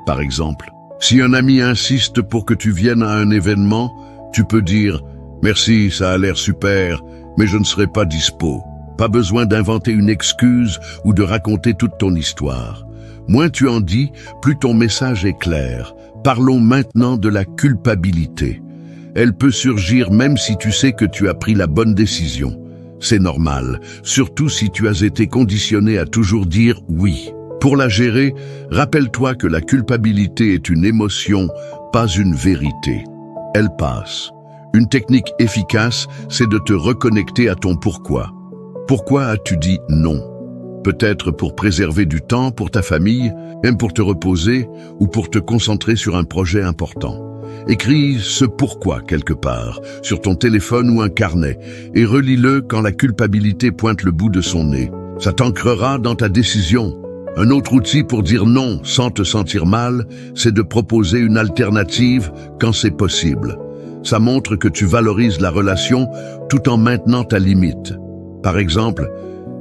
par exemple. Si un ami insiste pour que tu viennes à un événement, tu peux dire « Merci, ça a l'air super, mais je ne serai pas dispo ». Pas besoin d'inventer une excuse ou de raconter toute ton histoire. Moins tu en dis, plus ton message est clair. Parlons maintenant de la culpabilité. Elle peut surgir même si tu sais que tu as pris la bonne décision. C'est normal, surtout si tu as été conditionné à toujours dire « oui ». Pour la gérer, rappelle-toi que la culpabilité est une émotion, pas une vérité. Elle passe. Une technique efficace, c'est de te reconnecter à ton pourquoi. Pourquoi as-tu dit non? Peut-être pour préserver du temps pour ta famille, même pour te reposer ou pour te concentrer sur un projet important. Écris ce pourquoi quelque part, sur ton téléphone ou un carnet, et relis-le quand la culpabilité pointe le bout de son nez. Ça t'ancrera dans ta décision. Un autre outil pour dire non sans te sentir mal, c'est de proposer une alternative quand c'est possible. Ça montre que tu valorises la relation tout en maintenant ta limite. Par exemple,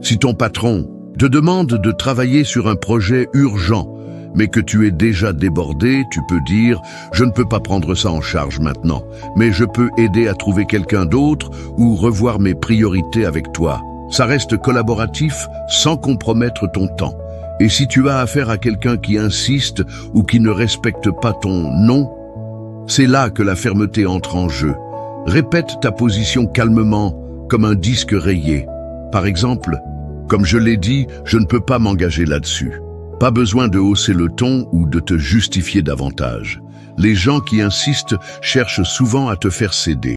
si ton patron te demande de travailler sur un projet urgent, mais que tu es déjà débordé, tu peux dire « Je ne peux pas prendre ça en charge maintenant, mais je peux aider à trouver quelqu'un d'autre ou revoir mes priorités avec toi ». Ça reste collaboratif sans compromettre ton temps. Et si tu as affaire à quelqu'un qui insiste ou qui ne respecte pas ton « non », c'est là que la fermeté entre en jeu. Répète ta position calmement, comme un disque rayé. Par exemple, comme je l'ai dit, je ne peux pas m'engager là-dessus. Pas besoin de hausser le ton ou de te justifier davantage. Les gens qui insistent cherchent souvent à te faire céder.